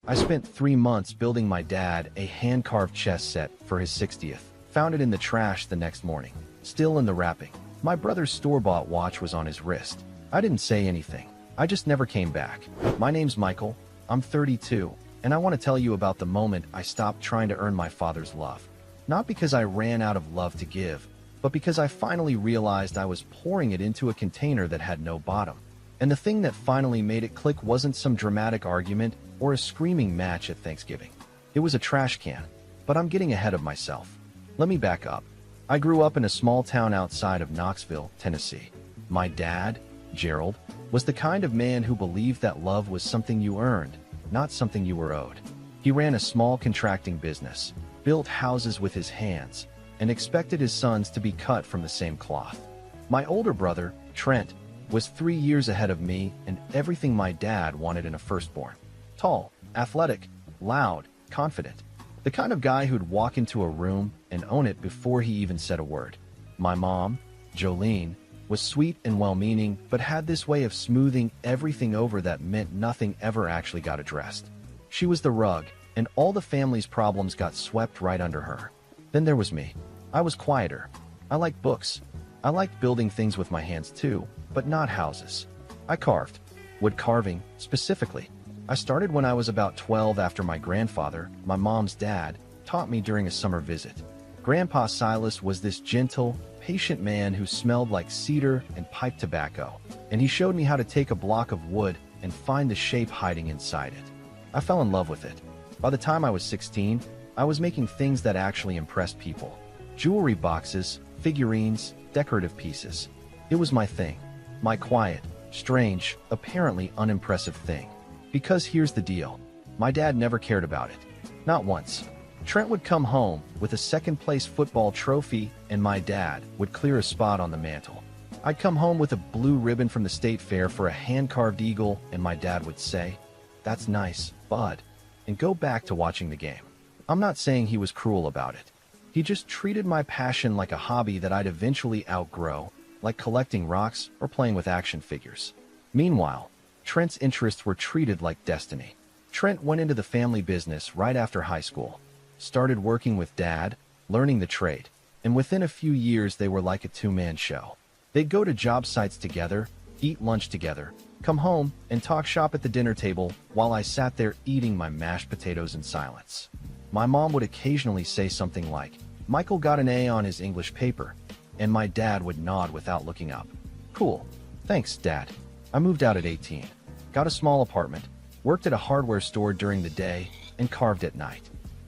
I spent 3 months building my dad a hand-carved chess set for his 60th. Found it in the trash the next morning, still in the wrapping. My brother's store-bought watch was on his wrist. I didn't say anything. I just never came back. My name's Michael. I'm 32, and I want to tell you about the moment I stopped trying to earn my father's love. Not because I ran out of love to give, but because I finally realized I was pouring it into a container that had no bottom. And the thing that finally made it click wasn't some dramatic argument or a screaming match at Thanksgiving. It was a trash can. But I'm getting ahead of myself. Let me back up. I grew up in a small town outside of Knoxville, Tennessee. My dad, Gerald, was the kind of man who believed that love was something you earned, not something you were owed. He ran a small contracting business, built houses with his hands, and expected his sons to be cut from the same cloth. My older brother, Trent, was 3 years ahead of me and everything my dad wanted in a firstborn. Tall, athletic, loud, confident. The kind of guy who'd walk into a room and own it before he even said a word. My mom, Jolene, was sweet and well-meaning, but had this way of smoothing everything over that meant nothing ever actually got addressed. She was the rug, and all the family's problems got swept right under her. Then there was me. I was quieter. I liked books. I liked building things with my hands too, but not houses. I carved. Wood carving, specifically. I started when I was about 12 after my grandfather, my mom's dad, taught me during a summer visit. Grandpa Silas was this gentle, patient man who smelled like cedar and pipe tobacco, and he showed me how to take a block of wood and find the shape hiding inside it. I fell in love with it. By the time I was 16, I was making things that actually impressed people. Jewelry boxes, figurines, decorative pieces. It was my thing. My quiet, strange, apparently unimpressive thing. Because here's the deal. My dad never cared about it. Not once. Trent would come home with a second-place football trophy, and my dad would clear a spot on the mantle. I'd come home with a blue ribbon from the state fair for a hand-carved eagle, and my dad would say, "That's nice, bud," and go back to watching the game. I'm not saying he was cruel about it. He just treated my passion like a hobby that I'd eventually outgrow, like collecting rocks or playing with action figures. Meanwhile, Trent's interests were treated like destiny. Trent went into the family business right after high school, started working with Dad, learning the trade, and within a few years they were like a two-man show. They'd go to job sites together, eat lunch together, come home, and talk shop at the dinner table while I sat there eating my mashed potatoes in silence. My mom would occasionally say something like, "Michael got an A on his English paper," and my dad would nod without looking up. "Cool. Thanks, Dad." I moved out at 18, got a small apartment, worked at a hardware store during the day, and carved at night.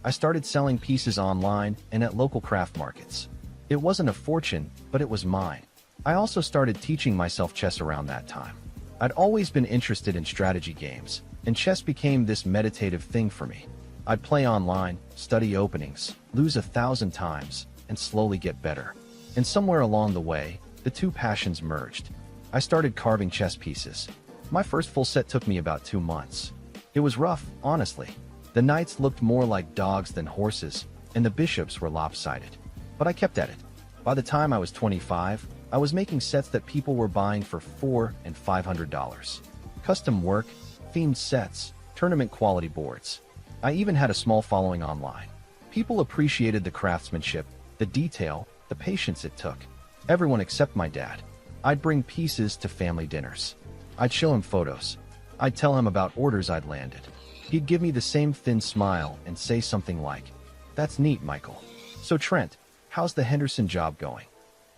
I started selling pieces online and at local craft markets. It wasn't a fortune, but it was mine. I also started teaching myself chess around that time. I'd always been interested in strategy games, and chess became this meditative thing for me. I'd play online, study openings, lose 1,000 times, and slowly get better. And somewhere along the way, the two passions merged. I started carving chess pieces. My first full set took me about 2 months. It was rough, honestly. The knights looked more like dogs than horses, and the bishops were lopsided. But I kept at it. By the time I was 25, I was making sets that people were buying for $400 and $500. Custom work, themed sets, tournament quality boards. I even had a small following online. People appreciated the craftsmanship, the detail, the patience it took. Everyone except my dad. I'd bring pieces to family dinners. I'd show him photos. I'd tell him about orders I'd landed. He'd give me the same thin smile and say something like, "That's neat, Michael. So Trent, how's the Henderson job going?"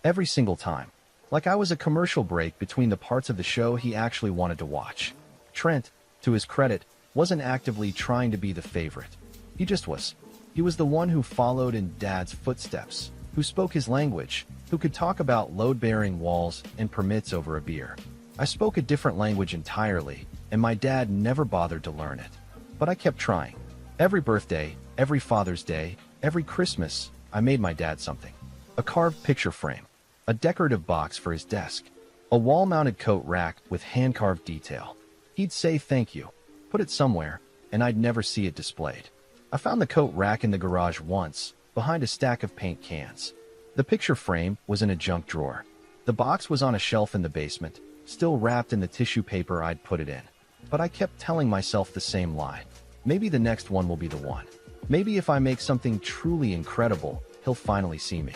Every single time. Like I was a commercial break between the parts of the show he actually wanted to watch. Trent, to his credit, wasn't actively trying to be the favorite. He just was. He was the one who followed in Dad's footsteps, who spoke his language, who could talk about load-bearing walls and permits over a beer. I spoke a different language entirely, and my dad never bothered to learn it. But I kept trying. Every birthday, every Father's Day, every Christmas, I made my dad something. A carved picture frame, a decorative box for his desk, a wall-mounted coat rack with hand-carved detail. He'd say thank you, put it somewhere, and I'd never see it displayed. I found the coat rack in the garage once, behind a stack of paint cans. The picture frame was in a junk drawer. The box was on a shelf in the basement, still wrapped in the tissue paper I'd put it in. But I kept telling myself the same lie. Maybe the next one will be the one. Maybe if I make something truly incredible, he'll finally see me.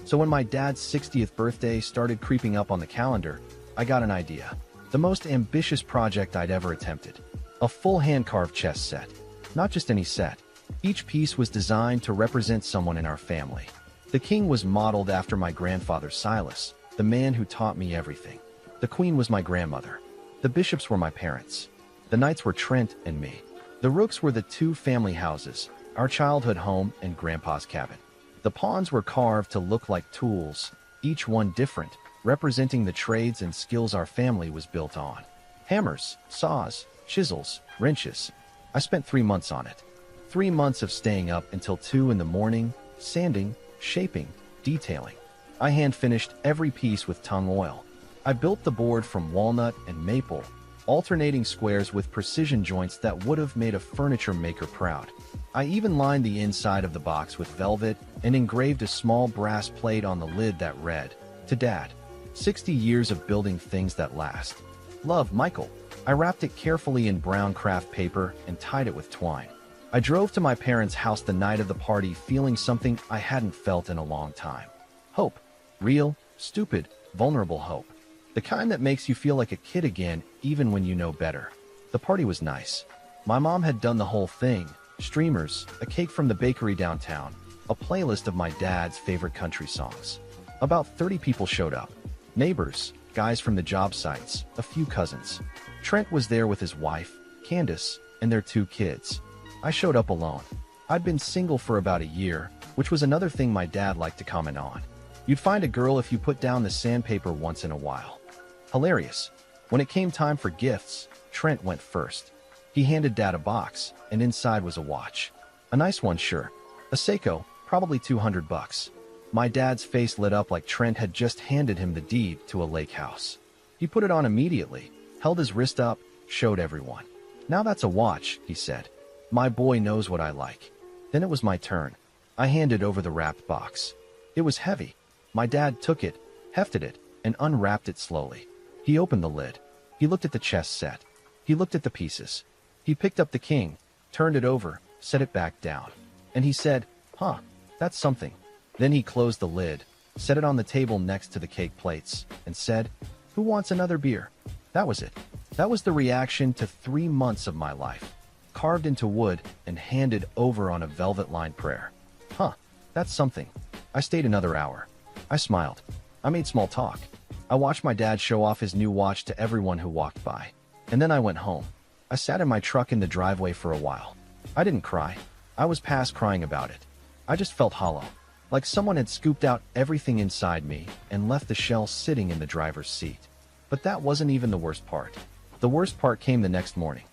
So when my dad's 60th birthday started creeping up on the calendar, I got an idea. The most ambitious project I'd ever attempted. A full hand-carved chess set. Not just any set. Each piece was designed to represent someone in our family. The king was modeled after my grandfather Silas, the man who taught me everything. The queen was my grandmother. The bishops were my parents. The knights were Trent and me. The rooks were the two family houses, our childhood home and grandpa's cabin. The pawns were carved to look like tools, each one different, representing the trades and skills our family was built on. Hammers, saws, chisels, wrenches. I spent 3 months on it. 3 months of staying up until 2 in the morning, sanding, shaping, detailing. I hand-finished every piece with tung oil. I built the board from walnut and maple, alternating squares with precision joints that would have made a furniture maker proud. I even lined the inside of the box with velvet and engraved a small brass plate on the lid that read, "To Dad. 60 years of building things that last. Love, Michael." I wrapped it carefully in brown craft paper and tied it with twine. I drove to my parents' house the night of the party feeling something I hadn't felt in a long time. Hope. Real, stupid, vulnerable hope. The kind that makes you feel like a kid again even when you know better. The party was nice. My mom had done the whole thing. Streamers, a cake from the bakery downtown, a playlist of my dad's favorite country songs. About 30 people showed up. Neighbors, guys from the job sites, a few cousins. Trent was there with his wife, Candace, and their 2 kids. I showed up alone. I'd been single for about a year, which was another thing my dad liked to comment on. You'd find a girl if you put down the sandpaper once in a while. Hilarious. When it came time for gifts, Trent went first. He handed Dad a box, and inside was a watch. A nice one, sure. A Seiko, probably $200. My dad's face lit up like Trent had just handed him the deed to a lake house. He put it on immediately, held his wrist up, showed everyone. "Now that's a watch," he said. "My boy knows what I like." Then it was my turn. I handed over the wrapped box. It was heavy. My dad took it, hefted it, and unwrapped it slowly. He opened the lid. He looked at the chess set. He looked at the pieces. He picked up the king, turned it over, set it back down. And he said, "Huh, that's something." Then he closed the lid, set it on the table next to the cake plates, and said, "Who wants another beer?" That was it. That was the reaction to 3 months of my life. Carved into wood and handed over on a velvet-lined prayer. Huh, that's something. I stayed another hour. I smiled. I made small talk. I watched my dad show off his new watch to everyone who walked by. And then I went home. I sat in my truck in the driveway for a while. I didn't cry. I was past crying about it. I just felt hollow. Like someone had scooped out everything inside me and left the shell sitting in the driver's seat. But that wasn't even the worst part. The worst part came the next morning.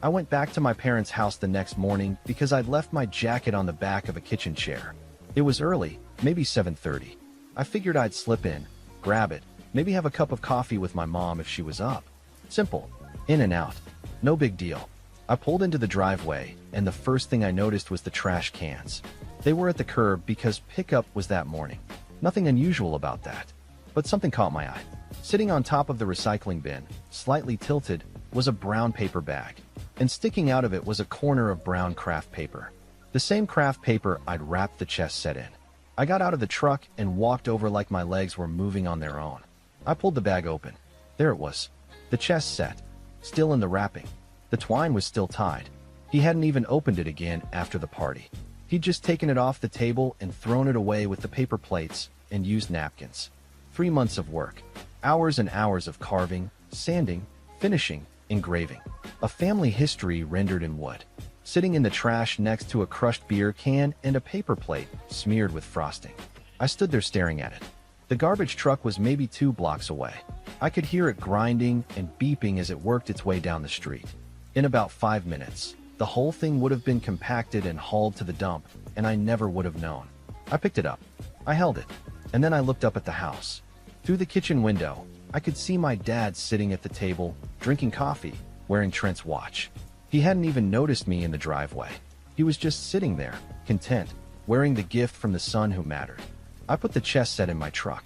I went back to my parents' house the next morning because I'd left my jacket on the back of a kitchen chair. It was early, maybe 7:30. I figured I'd slip in, grab it, maybe have a cup of coffee with my mom if she was up. Simple. In and out. No big deal. I pulled into the driveway, and the first thing I noticed was the trash cans. They were at the curb because pickup was that morning. Nothing unusual about that. But something caught my eye. Sitting on top of the recycling bin, slightly tilted, was a brown paper bag. And sticking out of it was a corner of brown craft paper. The same craft paper I'd wrapped the chess set in. I got out of the truck and walked over like my legs were moving on their own. I pulled the bag open. There it was. The chess set. Still in the wrapping. The twine was still tied. He hadn't even opened it again after the party. He'd just taken it off the table and thrown it away with the paper plates and used napkins. 3 months of work. Hours and hours of carving, sanding, finishing, engraving. A family history rendered in wood. Sitting in the trash next to a crushed beer can and a paper plate smeared with frosting. I stood there staring at it. The garbage truck was maybe 2 blocks away. I could hear it grinding and beeping as it worked its way down the street. In about 5 minutes, the whole thing would have been compacted and hauled to the dump, and I never would have known. I picked it up. I held it. And then I looked up at the house. Through the kitchen window, I could see my dad sitting at the table, drinking coffee, wearing Trent's watch. He hadn't even noticed me in the driveway. He was just sitting there, content, wearing the gift from the son who mattered. I put the chess set in my truck.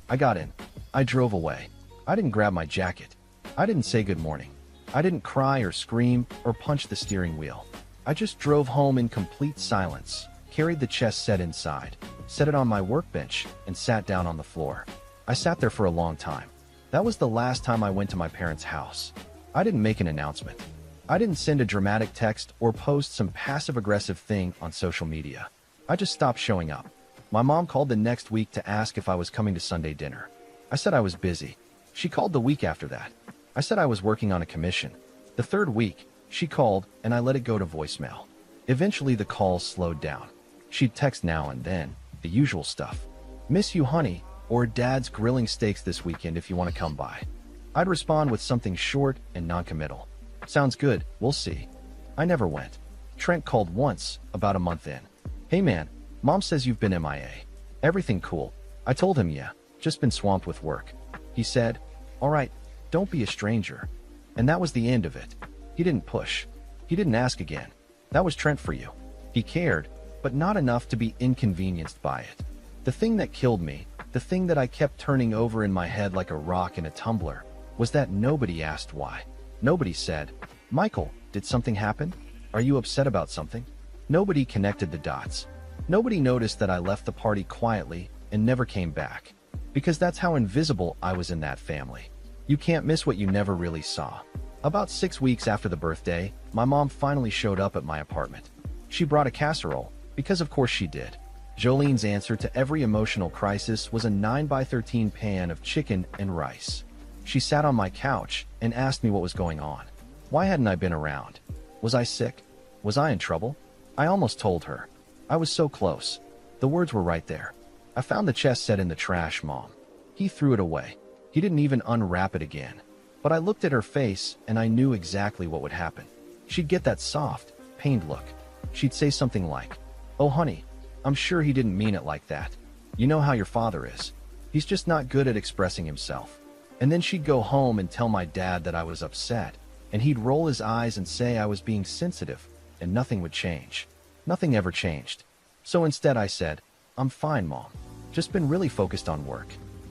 I got in. I drove away. I didn't grab my jacket. I didn't say good morning. I didn't cry or scream or punch the steering wheel. I just drove home in complete silence, carried the chess set inside, set it on my workbench, and sat down on the floor. I sat there for a long time. That was the last time I went to my parents' house. I didn't make an announcement. I didn't send a dramatic text or post some passive-aggressive thing on social media. I just stopped showing up. My mom called the next week to ask if I was coming to Sunday dinner. I said I was busy. She called the week after that. I said I was working on a commission. The third week, she called, and I let it go to voicemail. Eventually, the calls slowed down. She'd text now and then, the usual stuff. "Miss you, honey," or "Dad's grilling steaks this weekend if you want to come by." I'd respond with something short and non-committal. "Sounds good, we'll see." I never went. Trent called once, about a month in. "Hey man, Mom says you've been MIA. Everything cool?" I told him yeah, just been swamped with work. He said, "All right, don't be a stranger." And that was the end of it. He didn't push. He didn't ask again. That was Trent for you. He cared, but not enough to be inconvenienced by it. The thing that killed me, the thing that I kept turning over in my head like a rock in a tumbler, was that nobody asked why. Nobody said, "Michael, did something happen? Are you upset about something?" Nobody connected the dots. Nobody noticed that I left the party quietly and never came back. Because that's how invisible I was in that family. You can't miss what you never really saw. About 6 weeks after the birthday, my mom finally showed up at my apartment. She brought a casserole, because of course she did. Jolene's answer to every emotional crisis was a 9x13 pan of chicken and rice. She sat on my couch and asked me what was going on. Why hadn't I been around? Was I sick? Was I in trouble? I almost told her. I was so close. The words were right there. "I found the chess set in the trash, Mom." He threw it away. He didn't even unwrap it again. But I looked at her face and I knew exactly what would happen. She'd get that soft, pained look. She'd say something like, "Oh honey, I'm sure he didn't mean it like that. You know how your father is. He's just not good at expressing himself." And then she'd go home and tell my dad that I was upset, and he'd roll his eyes and say I was being sensitive, and nothing would change. Nothing ever changed. So instead I said, "I'm fine, Mom. Just been really focused on work.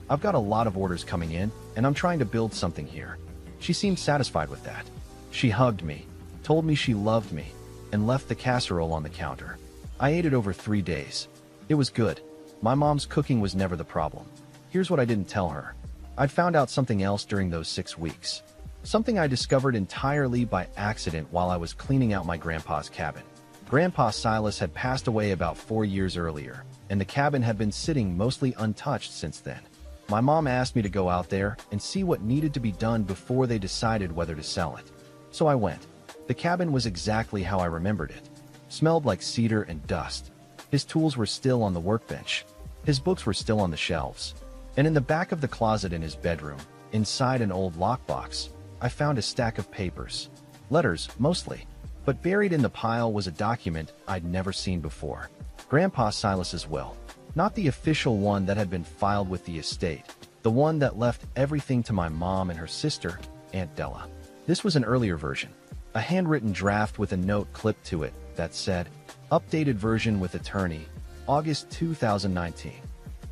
I've got a lot of orders coming in, and I'm trying to build something here." She seemed satisfied with that. She hugged me, told me she loved me, and left the casserole on the counter. I ate it over 3 days. It was good. My mom's cooking was never the problem. Here's what I didn't tell her. I'd found out something else during those 6 weeks. Something I discovered entirely by accident while I was cleaning out my grandpa's cabin. Grandpa Silas had passed away about 4 years earlier, and the cabin had been sitting mostly untouched since then. My mom asked me to go out there and see what needed to be done before they decided whether to sell it. So I went. The cabin was exactly how I remembered it. Smelled like cedar and dust. His tools were still on the workbench. His books were still on the shelves. And in the back of the closet in his bedroom, inside an old lockbox, I found a stack of papers. Letters, mostly. But buried in the pile was a document I'd never seen before. Grandpa Silas's will. Not the official one that had been filed with the estate. The one that left everything to my mom and her sister, Aunt Della. This was an earlier version. A handwritten draft with a note clipped to it that said, "Updated version with attorney, August 2019.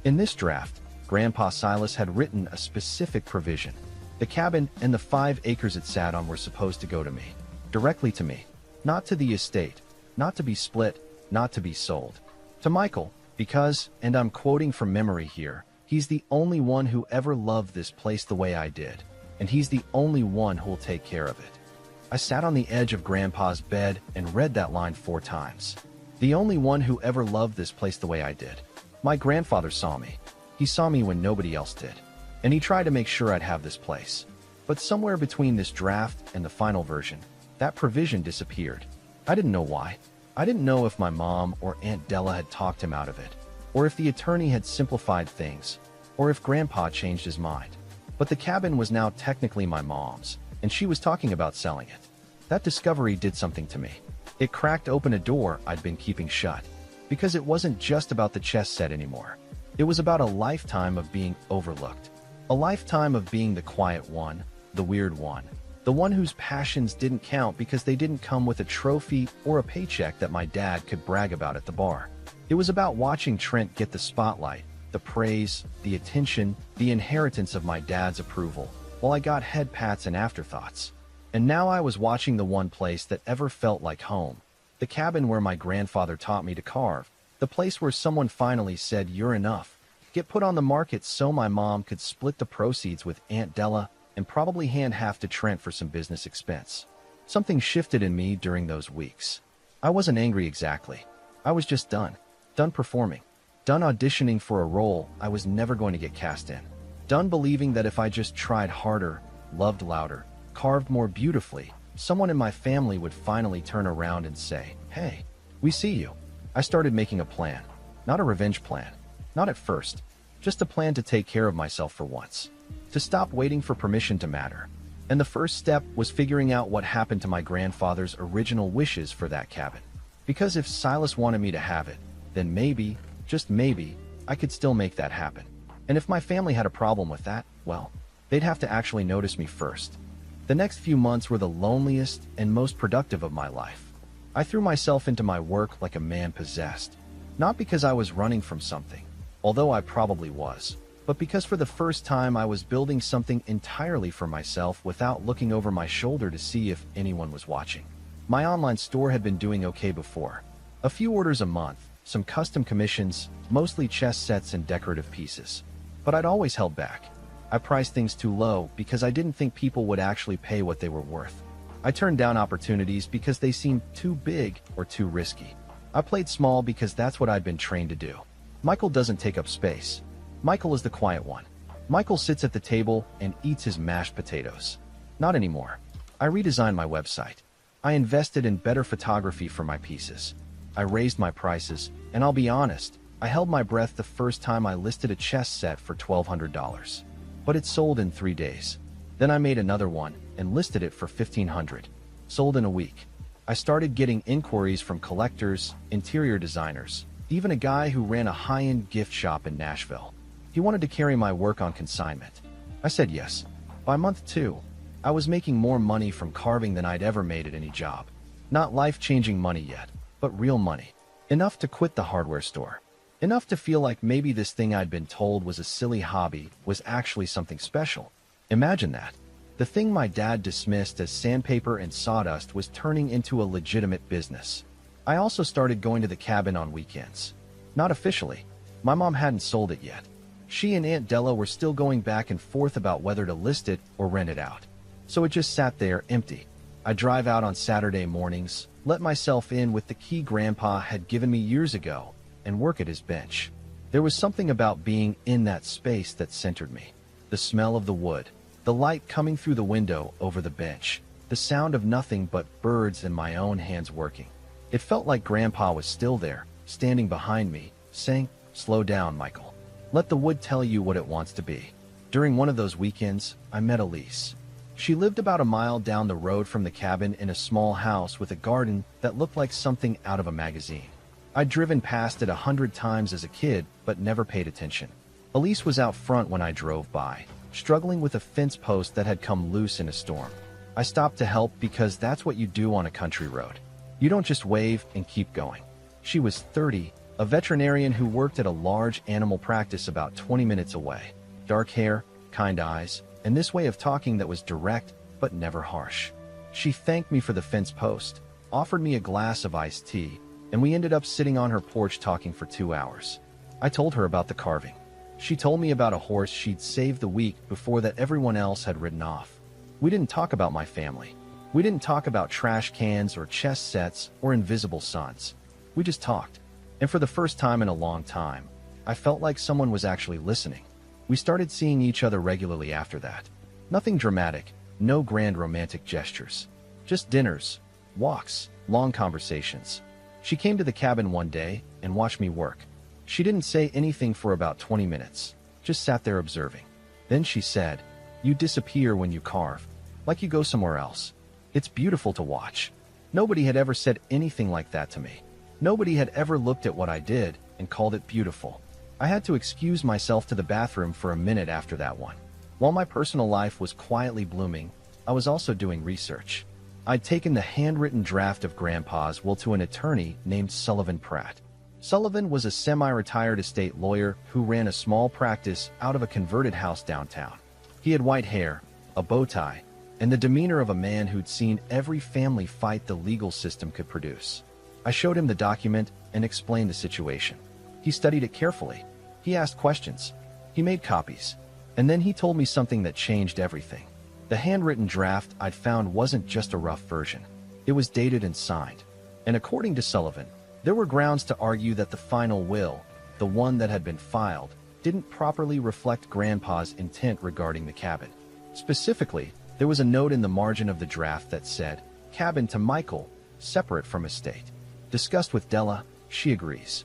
In this draft, Grandpa Silas had written a specific provision. The cabin and the 5 acres it sat on were supposed to go to me. Directly to me. Not to the estate. Not to be split. Not to be sold. To Michael, because, and I'm quoting from memory here, he's the only one who ever loved this place the way I did. And he's the only one who'll take care of it." I sat on the edge of Grandpa's bed and read that line 4 times. The only one who ever loved this place the way I did. My grandfather saw me. He saw me when nobody else did. And he tried to make sure I'd have this place. But somewhere between this draft and the final version, that provision disappeared. I didn't know why. I didn't know if my mom or Aunt Della had talked him out of it, or if the attorney had simplified things, or if Grandpa changed his mind. But the cabin was now technically my mom's, and she was talking about selling it. That discovery did something to me. It cracked open a door I'd been keeping shut, because it wasn't just about the chess set anymore. It was about a lifetime of being overlooked. A lifetime of being the quiet one, the weird one, the one whose passions didn't count because they didn't come with a trophy or a paycheck that my dad could brag about at the bar. It was about watching Trent get the spotlight, the praise, the attention, the inheritance of my dad's approval, while I got head pats and afterthoughts. And now I was watching the one place that ever felt like home. The cabin where my grandfather taught me to carve. The place where someone finally said, "You're enough." Get put on the market so my mom could split the proceeds with Aunt Della and probably hand half to Trent for some business expense. Something shifted in me during those weeks. I wasn't angry exactly. I was just done. Done performing. Done auditioning for a role I was never going to get cast in. Done believing that if I just tried harder, loved louder, carved more beautifully, someone in my family would finally turn around and say, "Hey, we see you." I started making a plan. Not a revenge plan. Not at first. Just a plan to take care of myself for once. To stop waiting for permission to matter. And the first step was figuring out what happened to my grandfather's original wishes for that cabin. Because if Silas wanted me to have it, then maybe, just maybe, I could still make that happen. And if my family had a problem with that, well, they'd have to actually notice me first. The next few months were the loneliest and most productive of my life. I threw myself into my work like a man possessed. Not because I was running from something, although I probably was, but because for the first time I was building something entirely for myself without looking over my shoulder to see if anyone was watching. My online store had been doing okay before. A few orders a month, some custom commissions, mostly chess sets and decorative pieces. But I'd always held back. I priced things too low because I didn't think people would actually pay what they were worth. I turned down opportunities because they seemed too big or too risky. I played small because that's what I'd been trained to do. Michael doesn't take up space. Michael is the quiet one. Michael sits at the table and eats his mashed potatoes. Not anymore. I redesigned my website. I invested in better photography for my pieces. I raised my prices, and I'll be honest, I held my breath the first time I listed a chess set for $1,200. But it sold in 3 days. Then I made another one and listed it for $1,500. Sold in a week. I started getting inquiries from collectors, interior designers, even a guy who ran a high-end gift shop in Nashville. He wanted to carry my work on consignment. I said yes. By month 2, I was making more money from carving than I'd ever made at any job. Not life-changing money yet, but real money. Enough to quit the hardware store. Enough to feel like maybe this thing I'd been told was a silly hobby was actually something special. Imagine that. The thing my dad dismissed as sandpaper and sawdust was turning into a legitimate business. I also started going to the cabin on weekends. Not officially. My mom hadn't sold it yet. She and Aunt Della were still going back and forth about whether to list it or rent it out. So it just sat there empty. I'd drive out on Saturday mornings, let myself in with the key Grandpa had given me years ago, and work at his bench. There was something about being in that space that centered me. The smell of the wood, the light coming through the window over the bench, the sound of nothing but birds and my own hands working. It felt like Grandpa was still there, standing behind me, saying, "Slow down, Michael. Let the wood tell you what it wants to be." During one of those weekends, I met Elise. She lived about a mile down the road from the cabin in a small house with a garden that looked like something out of a magazine. I'd driven past it 100 times as a kid, but never paid attention. Elise was out front when I drove by, struggling with a fence post that had come loose in a storm. I stopped to help because that's what you do on a country road. You don't just wave and keep going. She was 30, a veterinarian who worked at a large animal practice about 20 minutes away. Dark hair, kind eyes, and this way of talking that was direct but never harsh. She thanked me for the fence post, offered me a glass of iced tea, and we ended up sitting on her porch talking for 2 hours. I told her about the carving. She told me about a horse she'd saved the week before that everyone else had ridden off. We didn't talk about my family. We didn't talk about trash cans or chess sets or invisible sons. We just talked. And for the first time in a long time, I felt like someone was actually listening. We started seeing each other regularly after that. Nothing dramatic, no grand romantic gestures. Just dinners, walks, long conversations. She came to the cabin one day and watched me work. She didn't say anything for about 20 minutes, just sat there observing. Then she said, "You disappear when you carve, like you go somewhere else. It's beautiful to watch." Nobody had ever said anything like that to me. Nobody had ever looked at what I did and called it beautiful. I had to excuse myself to the bathroom for a minute after that one. While my personal life was quietly blooming, I was also doing research. I'd taken the handwritten draft of Grandpa's will to an attorney named Sullivan Pratt. Sullivan was a semi-retired estate lawyer who ran a small practice out of a converted house downtown. He had white hair, a bow tie, and the demeanor of a man who'd seen every family fight the legal system could produce. I showed him the document and explained the situation. He studied it carefully. He asked questions. He made copies. And then he told me something that changed everything. The handwritten draft I'd found wasn't just a rough version. It was dated and signed. And according to Sullivan, there were grounds to argue that the final will, the one that had been filed, didn't properly reflect Grandpa's intent regarding the cabin. Specifically, there was a note in the margin of the draft that said, "Cabin to Michael, separate from estate." Discussed with Della, she agrees.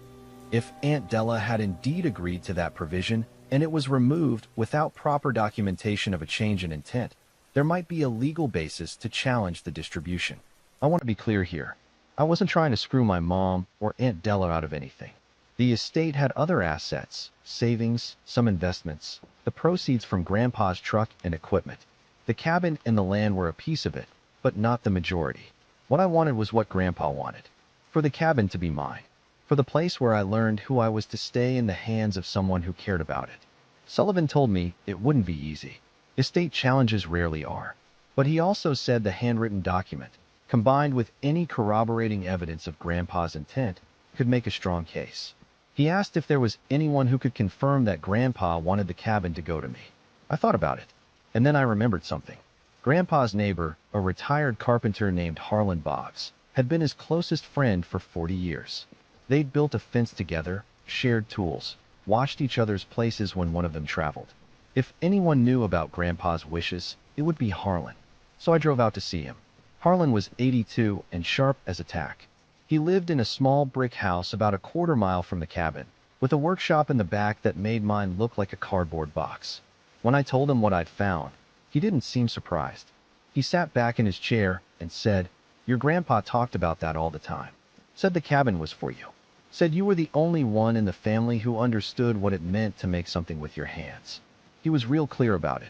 If Aunt Della had indeed agreed to that provision, and it was removed without proper documentation of a change in intent, there might be a legal basis to challenge the distribution. I want to be clear here. I wasn't trying to screw my mom or Aunt Della out of anything. The estate had other assets, savings, some investments, the proceeds from Grandpa's truck and equipment. The cabin and the land were a piece of it, but not the majority. What I wanted was what Grandpa wanted. For the cabin to be mine. For the place where I learned who I was to stay in the hands of someone who cared about it. Sullivan told me it wouldn't be easy. Estate challenges rarely are. But he also said the handwritten document, combined with any corroborating evidence of Grandpa's intent, could make a strong case. He asked if there was anyone who could confirm that Grandpa wanted the cabin to go to me. I thought about it, and then I remembered something. Grandpa's neighbor, a retired carpenter named Harlan Boggs, had been his closest friend for 40 years. They'd built a fence together, shared tools, watched each other's places when one of them traveled. If anyone knew about Grandpa's wishes, it would be Harlan. So I drove out to see him. Harlan was 82 and sharp as a tack. He lived in a small brick house about a quarter-mile from the cabin, with a workshop in the back that made mine look like a cardboard box. When I told him what I'd found, he didn't seem surprised. He sat back in his chair and said, "Your grandpa talked about that all the time. Said the cabin was for you. Said you were the only one in the family who understood what it meant to make something with your hands." He was real clear about it.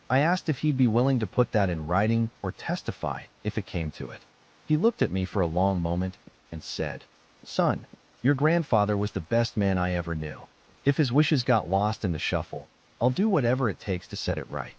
I asked if he'd be willing to put that in writing or testify if it came to it. He looked at me for a long moment and said, "Son, your grandfather was the best man I ever knew. If his wishes got lost in the shuffle, I'll do whatever it takes to set it right."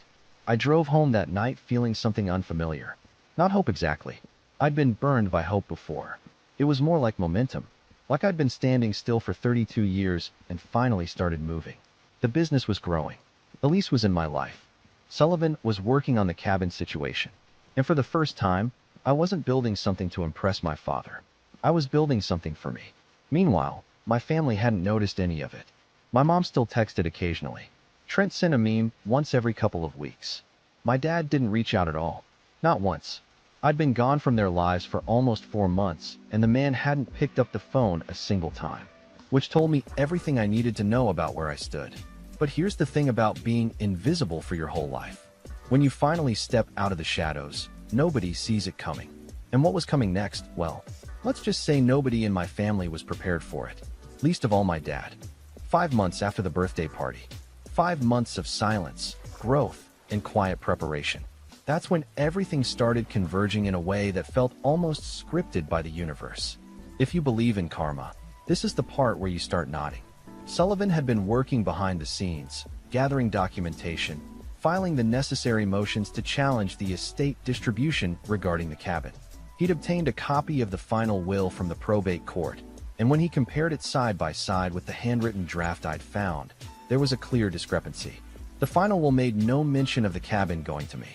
I drove home that night feeling something unfamiliar. Not hope exactly. I'd been burned by hope before. It was more like momentum. Like I'd been standing still for 32 years and finally started moving. The business was growing. Elise was in my life. Sullivan was working on the cabin situation. And for the first time, I wasn't building something to impress my father. I was building something for me. Meanwhile, my family hadn't noticed any of it. My mom still texted occasionally. Trent sent a meme once every couple of weeks. My dad didn't reach out at all. Not once. I'd been gone from their lives for almost 4 months, and the man hadn't picked up the phone a single time, which told me everything I needed to know about where I stood. But here's the thing about being invisible for your whole life. When you finally step out of the shadows, nobody sees it coming. And what was coming next? Well, let's just say nobody in my family was prepared for it. Least of all my dad. 5 months after the birthday party. 5 months of silence, growth, and quiet preparation. That's when everything started converging in a way that felt almost scripted by the universe. If you believe in karma, this is the part where you start nodding. Sullivan had been working behind the scenes, gathering documentation, filing the necessary motions to challenge the estate distribution regarding the cabin. He'd obtained a copy of the final will from the probate court, and when he compared it side by side with the handwritten draft I'd found, there was a clear discrepancy. The final will made no mention of the cabin going to me.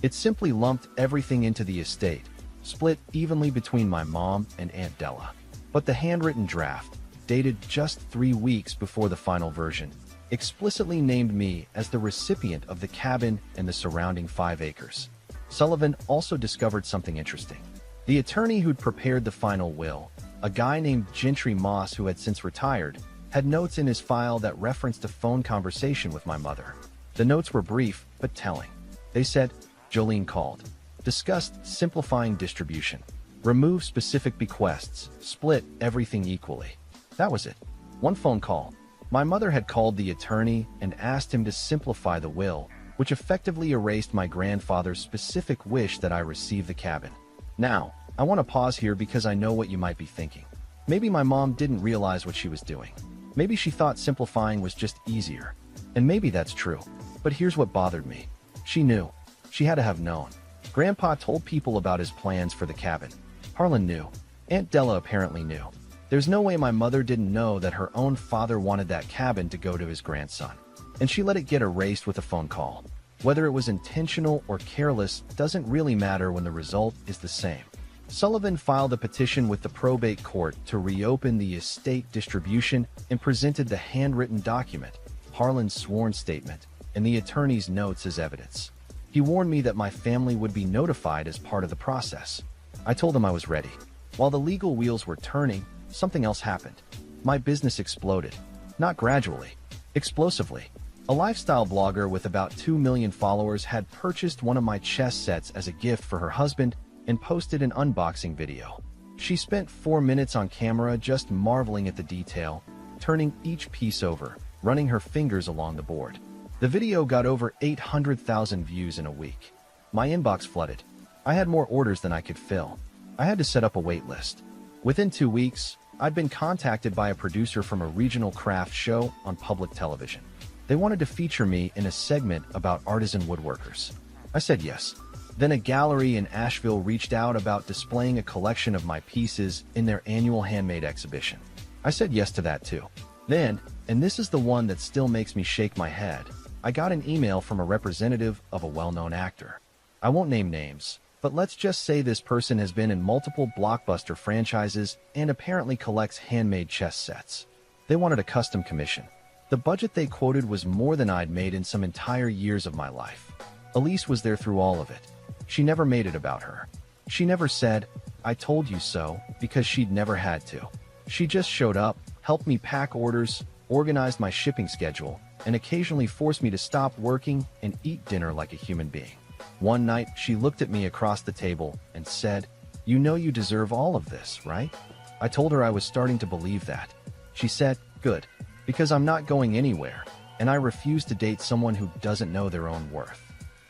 It simply lumped everything into the estate, split evenly between my mom and Aunt Della. But the handwritten draft, dated just 3 weeks before the final version, explicitly named me as the recipient of the cabin and the surrounding 5 acres. Sullivan also discovered something interesting. The attorney who'd prepared the final will, a guy named Gentry Moss who had since retired, had notes in his file that referenced a phone conversation with my mother. The notes were brief, but telling. They said, "Jolene called. Discussed simplifying distribution. Remove specific bequests. Split everything equally." That was it. One phone call. My mother had called the attorney and asked him to simplify the will, which effectively erased my grandfather's specific wish that I receive the cabin. Now, I want to pause here because I know what you might be thinking. Maybe my mom didn't realize what she was doing. Maybe she thought simplifying was just easier. And maybe that's true. But here's what bothered me. She knew. She had to have known. Grandpa told people about his plans for the cabin. Harlan knew. Aunt Della apparently knew. There's no way my mother didn't know that her own father wanted that cabin to go to his grandson. And she let it get erased with a phone call. Whether it was intentional or careless doesn't really matter when the result is the same. Sullivan filed a petition with the probate court to reopen the estate distribution and presented the handwritten document, Harlan's sworn statement, and the attorney's notes as evidence. He warned me that my family would be notified as part of the process. I told him I was ready. While the legal wheels were turning, something else happened. My business exploded. Not gradually, explosively. A lifestyle blogger with about 2 million followers had purchased one of my chess sets as a gift for her husband and posted an unboxing video. She spent 4 minutes on camera just marveling at the detail, turning each piece over, running her fingers along the board. The video got over 800,000 views in a week. My inbox flooded. I had more orders than I could fill. I had to set up a wait list. Within 2 weeks, I'd been contacted by a producer from a regional craft show on public television. They wanted to feature me in a segment about artisan woodworkers. I said yes. Then a gallery in Asheville reached out about displaying a collection of my pieces in their annual handmade exhibition. I said yes to that too. Then, and this is the one that still makes me shake my head, I got an email from a representative of a well-known actor. I won't name names, but let's just say this person has been in multiple blockbuster franchises and apparently collects handmade chess sets. They wanted a custom commission. The budget they quoted was more than I'd made in some entire years of my life. Elise was there through all of it. She never made it about her. She never said, "I told you so," because she'd never had to. She just showed up, helped me pack orders, organized my shipping schedule, and occasionally forced me to stop working and eat dinner like a human being. One night, she looked at me across the table and said, "You know you deserve all of this, right?" I told her I was starting to believe that. She said, "Good, because I'm not going anywhere, and I refuse to date someone who doesn't know their own worth."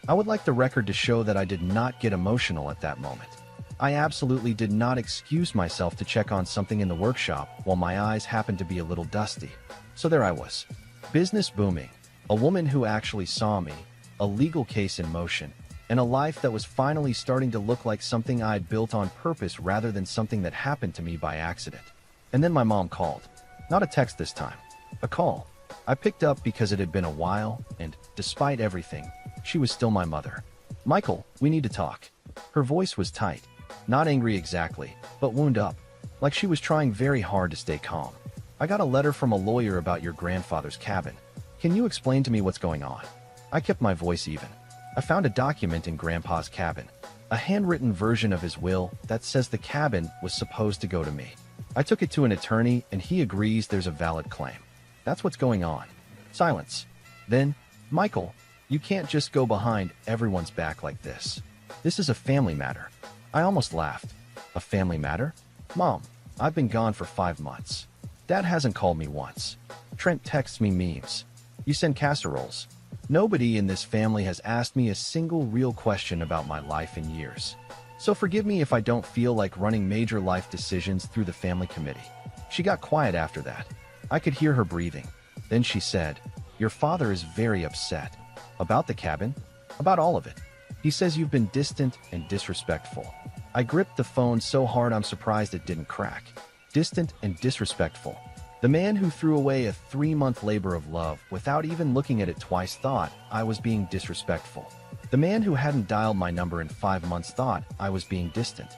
I would like the record to show that I did not get emotional at that moment. I absolutely did not excuse myself to check on something in the workshop while my eyes happened to be a little dusty. So there I was. Business booming, a woman who actually saw me, a legal case in motion, and a life that was finally starting to look like something I'd built on purpose rather than something that happened to me by accident. And then my mom called. Not a text this time. A call. I picked up because it had been a while, and, despite everything, she was still my mother. "Michael, we need to talk." Her voice was tight. Not angry exactly, but wound up. Like she was trying very hard to stay calm. "I got a letter from a lawyer about your grandfather's cabin. Can you explain to me what's going on?" I kept my voice even. "I found a document in Grandpa's cabin. A handwritten version of his will that says the cabin was supposed to go to me. I took it to an attorney and he agrees there's a valid claim. That's what's going on." Silence. Then, "Michael, you can't just go behind everyone's back like this. This is a family matter." I almost laughed. "A family matter? Mom, I've been gone for 5 months. Dad hasn't called me once. Trent texts me memes. You send casseroles. Nobody in this family has asked me a single real question about my life in years. So forgive me if I don't feel like running major life decisions through the family committee." She got quiet after that. I could hear her breathing. Then she said, "Your father is very upset." "About the cabin?" "About all of it. He says you've been distant and disrespectful." I gripped the phone so hard I'm surprised it didn't crack. Distant and disrespectful. The man who threw away a 3-month labor of love without even looking at it twice thought I was being disrespectful. The man who hadn't dialed my number in 5 months thought I was being distant.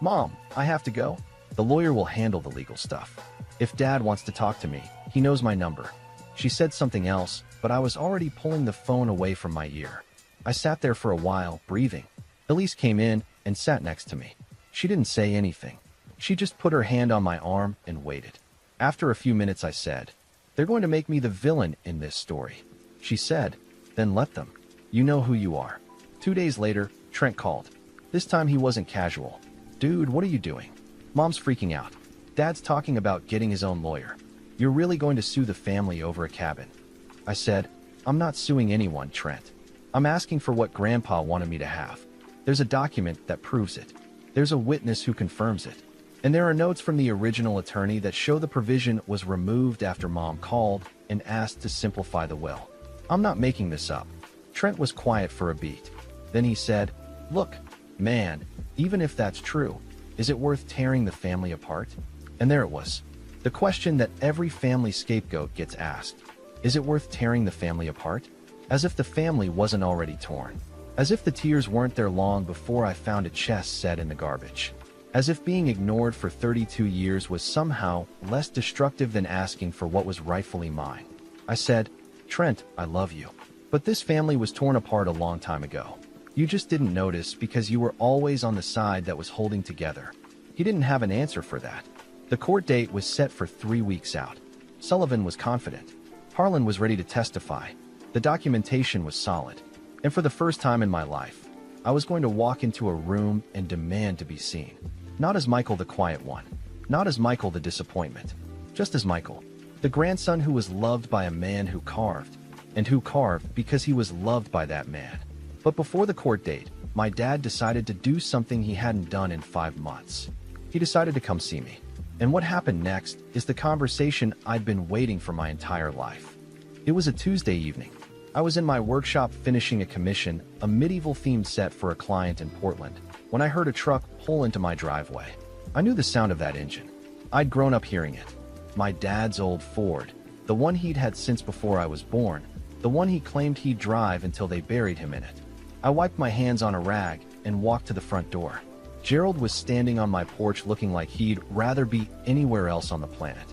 "Mom, I have to go. The lawyer will handle the legal stuff. If Dad wants to talk to me, he knows my number." She said something else, but I was already pulling the phone away from my ear. I sat there for a while, breathing. Elise came in and sat next to me. She didn't say anything. She just put her hand on my arm and waited. After a few minutes I said, "They're going to make me the villain in this story." She said, "Then let them. You know who you are." 2 days later, Trent called. This time he wasn't casual. "Dude, what are you doing?" "Mom's freaking out. Dad's talking about getting his own lawyer. You're really going to sue the family over a cabin." I said, "I'm not suing anyone, Trent. I'm asking for what Grandpa wanted me to have. There's a document that proves it. There's a witness who confirms it. And there are notes from the original attorney that show the provision was removed after Mom called and asked to simplify the will. I'm not making this up." Trent was quiet for a beat. Then he said, "Look, man, even if that's true, Is it worth tearing the family apart? And there it was. The question that every family scapegoat gets asked. Is it worth tearing the family apart? As if the family wasn't already torn. As if the tears weren't there long before I found a chess set in the garbage. As if being ignored for 32 years was somehow less destructive than asking for what was rightfully mine. I said, Trent, I love you. But this family was torn apart a long time ago. You just didn't notice because you were always on the side that was holding together. He didn't have an answer for that. The court date was set for 3 weeks out. Sullivan was confident. Harlan was ready to testify. The documentation was solid. And for the first time in my life, I was going to walk into a room and demand to be seen. Not as Michael the quiet one. Not as Michael the disappointment. Just as Michael, the grandson who was loved by a man who carved. And who carved because he was loved by that man. But before the court date, my dad decided to do something he hadn't done in 5 months. He decided to come see me. And what happened next is the conversation I'd been waiting for my entire life. It was a Tuesday evening. I was in my workshop finishing a commission, a medieval-themed set for a client in Portland, when I heard a truck pull into my driveway. I knew the sound of that engine. I'd grown up hearing it. My dad's old Ford, the one he'd had since before I was born, the one he claimed he'd drive until they buried him in it. I wiped my hands on a rag and walked to the front door. Gerald was standing on my porch looking like he'd rather be anywhere else on the planet.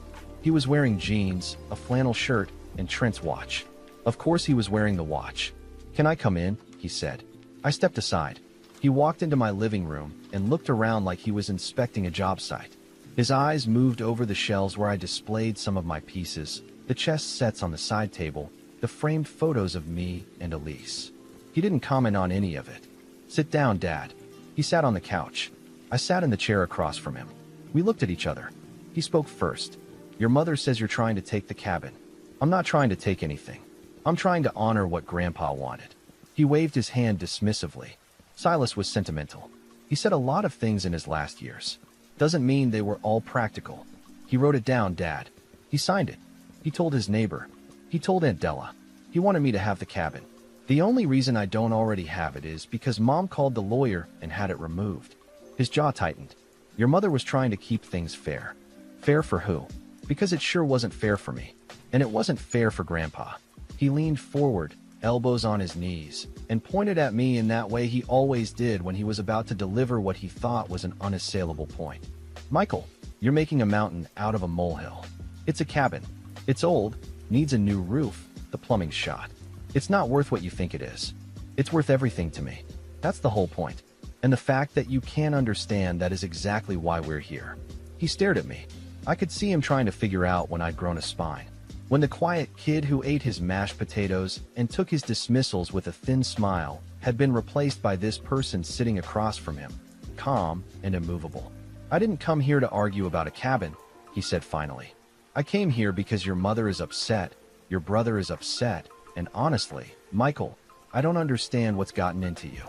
He was wearing jeans, a flannel shirt, and Trent's watch. Of course he was wearing the watch. "Can I come in?" he said. I stepped aside. He walked into my living room and looked around like he was inspecting a job site. His eyes moved over the shelves where I displayed some of my pieces, the chess sets on the side table, the framed photos of me and Elise. He didn't comment on any of it. "Sit down, Dad." He sat on the couch. I sat in the chair across from him. We looked at each other. He spoke first. "Your mother says you're trying to take the cabin." "I'm not trying to take anything. I'm trying to honor what Grandpa wanted." He waved his hand dismissively. Silas was sentimental. He said a lot of things in his last years. Doesn't mean they were all practical. He wrote it down, Dad. He signed it. He told his neighbor. He told Aunt Della. He wanted me to have the cabin. The only reason I don't already have it is because Mom called the lawyer and had it removed. His jaw tightened. "Your mother was trying to keep things fair." Fair for who? Because it sure wasn't fair for me. And it wasn't fair for Grandpa. He leaned forward, elbows on his knees, and pointed at me in that way he always did when he was about to deliver what he thought was an unassailable point. "Michael, you're making a mountain out of a molehill. It's a cabin. It's old, needs a new roof, the plumbing's shot. It's not worth what you think it is. It's worth everything to me. That's the whole point. And the fact that you can't understand that is exactly why we're here." He stared at me. I could see him trying to figure out when I'd grown a spine. When the quiet kid who ate his mashed potatoes and took his dismissals with a thin smile had been replaced by this person sitting across from him, calm and immovable. "I didn't come here to argue about a cabin," he said finally. "I came here because your mother is upset, your brother is upset, and honestly, Michael, I don't understand what's gotten into you."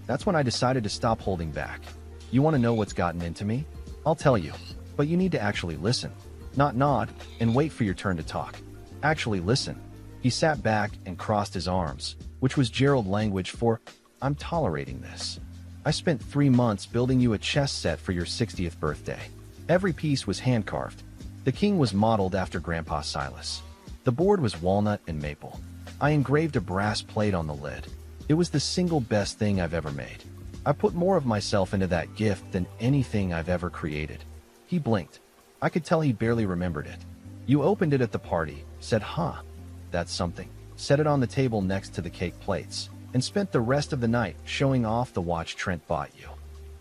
That's when I decided to stop holding back. "You want to know what's gotten into me? I'll tell you, but you need to actually listen. Not nod and wait for your turn to talk. Actually listen." He sat back and crossed his arms, which was Gerald language for, "I'm tolerating this. I spent 3 months building you a chess set for your 60th birthday. Every piece was hand-carved. The king was modeled after Grandpa Silas. The board was walnut and maple. I engraved a brass plate on the lid. It was the single best thing I've ever made. I put more of myself into that gift than anything I've ever created." He blinked. I could tell he barely remembered it. "You opened it at the party, said, 'Huh, that's something,' set it on the table next to the cake plates, and spent the rest of the night showing off the watch Trent bought you."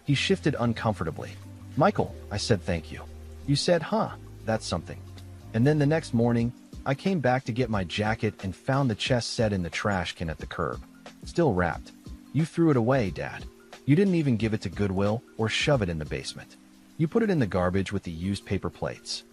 He shifted uncomfortably. "Michael," I said, "thank you. You said, 'Huh, that's something.' And then the next morning, I came back to get my jacket and found the chess set in the trash can at the curb. Still wrapped. You threw it away, Dad. You didn't even give it to Goodwill or shove it in the basement. You put it in the garbage with the used paper plates."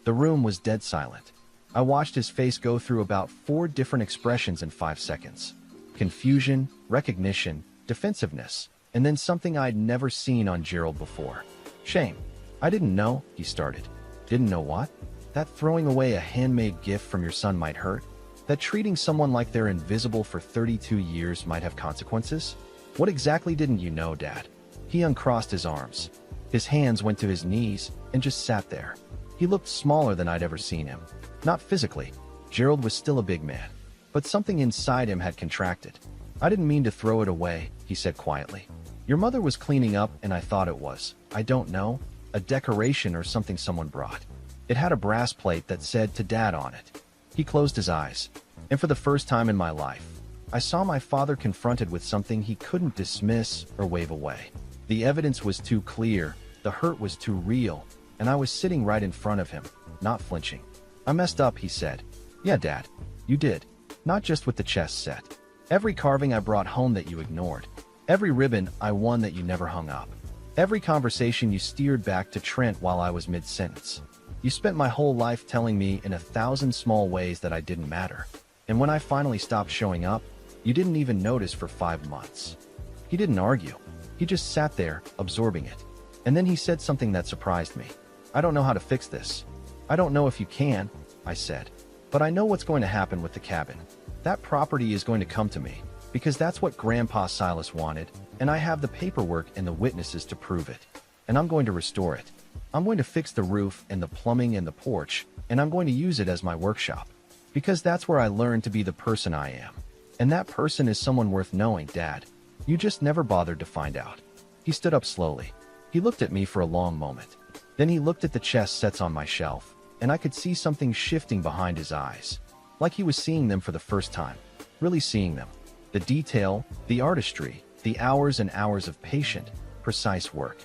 The room was dead silent. I watched his face go through about 4 different expressions in 5 seconds. Confusion, recognition, defensiveness, and then something I'd never seen on Gerald before. "Shame. I didn't know," he started. "Didn't know what? That throwing away a handmade gift from your son might hurt? That treating someone like they're invisible for 32 years might have consequences? What exactly didn't you know, Dad?" He uncrossed his arms. His hands went to his knees and just sat there. He looked smaller than I'd ever seen him. Not physically. Gerald was still a big man, but something inside him had contracted. I didn't mean to throw it away, he said quietly. Your mother was cleaning up and I thought it was, I don't know, a decoration or something someone brought. It had a brass plate that said "to Dad" on it. He closed his eyes, and for the first time in my life, I saw my father confronted with something he couldn't dismiss or wave away. The evidence was too clear, the hurt was too real, and I was sitting right in front of him, not flinching. I messed up, he said. Yeah, Dad, you did. Not just with the chess set. Every carving I brought home that you ignored. Every ribbon I won that you never hung up. Every conversation you steered back to Trent while I was mid-sentence. You spent my whole life telling me in 1,000 small ways that I didn't matter. And when I finally stopped showing up, you didn't even notice for 5 months. He didn't argue. He just sat there, absorbing it. And then he said something that surprised me. I don't know how to fix this. I don't know if you can, I said. But I know what's going to happen with the cabin. That property is going to come to me, because that's what Grandpa Silas wanted, and I have the paperwork and the witnesses to prove it. And I'm going to restore it. I'm going to fix the roof and the plumbing and the porch, and I'm going to use it as my workshop. Because that's where I learned to be the person I am. And that person is someone worth knowing, Dad. You just never bothered to find out. He stood up slowly. He looked at me for a long moment. Then he looked at the chess sets on my shelf, and I could see something shifting behind his eyes. Like he was seeing them for the first time. Really seeing them. The detail, the artistry, the hours and hours of patient, precise work.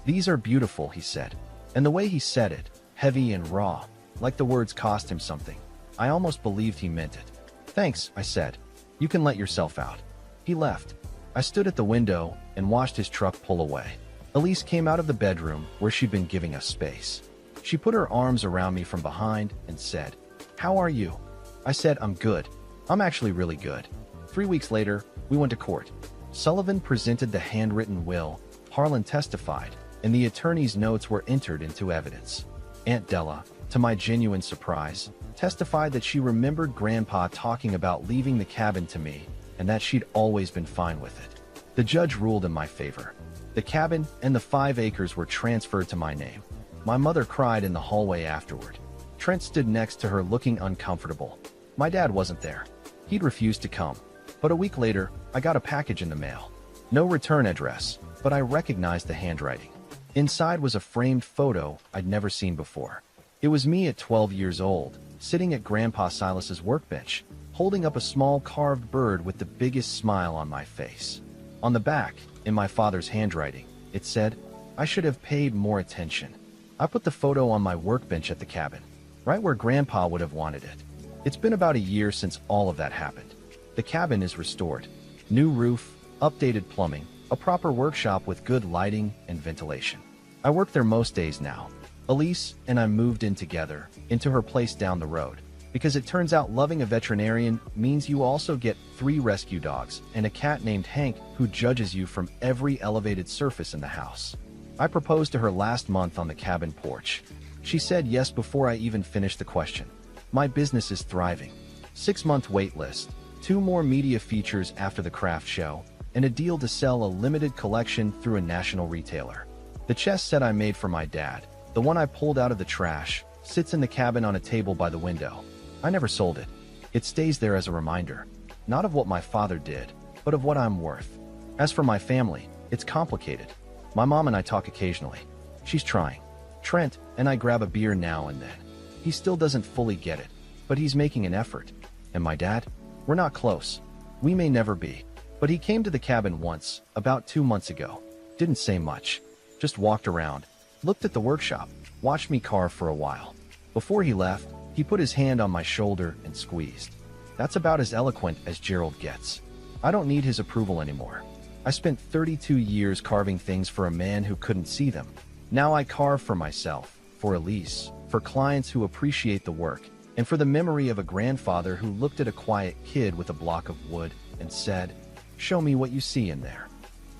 These are beautiful, he said. And the way he said it, heavy and raw, like the words cost him something. I almost believed he meant it. Thanks, I said. You can let yourself out. He left. I stood at the window and watched his truck pull away. Elise came out of the bedroom where she'd been giving us space. She put her arms around me from behind and said, "How are you?" I said, "I'm good. I'm actually really good." 3 weeks later, we went to court. Sullivan presented the handwritten will, Harlan testified, and the attorney's notes were entered into evidence. Aunt Della, to my genuine surprise, testified that she remembered Grandpa talking about leaving the cabin to me and that she'd always been fine with it. The judge ruled in my favor. The cabin and the 5 acres were transferred to my name. My mother cried in the hallway afterward. Trent stood next to her looking uncomfortable. My dad wasn't there. He'd refused to come. But a week later, I got a package in the mail. No return address, but I recognized the handwriting. Inside was a framed photo I'd never seen before. It was me at 12 years old, sitting at Grandpa Silas's workbench, holding up a small carved bird with the biggest smile on my face. On the back, in my father's handwriting, it said, "I should have paid more attention." I put the photo on my workbench at the cabin, right where Grandpa would have wanted it. It's been about a year since all of that happened. The cabin is restored. New roof, updated plumbing, a proper workshop with good lighting and ventilation. I work there most days now. Elise and I moved in together, into her place down the road, because it turns out loving a veterinarian means you also get 3 rescue dogs and a cat named Hank who judges you from every elevated surface in the house. I proposed to her last month on the cabin porch. She said yes before I even finished the question. My business is thriving. 6-month wait list, 2 more media features after the craft show, and a deal to sell a limited collection through a national retailer. The chess set I made for my dad, the one I pulled out of the trash, sits in the cabin on a table by the window. I never sold it. It stays there as a reminder, not of what my father did, but of what I'm worth. As for my family, it's complicated. My mom and I talk occasionally. She's trying. Trent and I grab a beer now and then. He still doesn't fully get it, but he's making an effort. And my dad? We're not close. We may never be. But he came to the cabin once, about 2 months ago. Didn't say much. Just walked around, looked at the workshop, watched me carve for a while. Before he left, he put his hand on my shoulder and squeezed. That's about as eloquent as Gerald gets. I don't need his approval anymore. I spent 32 years carving things for a man who couldn't see them. Now I carve for myself, for Elise, for clients who appreciate the work, and for the memory of a grandfather who looked at a quiet kid with a block of wood and said, "Show me what you see in there."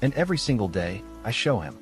And every single day, I show him.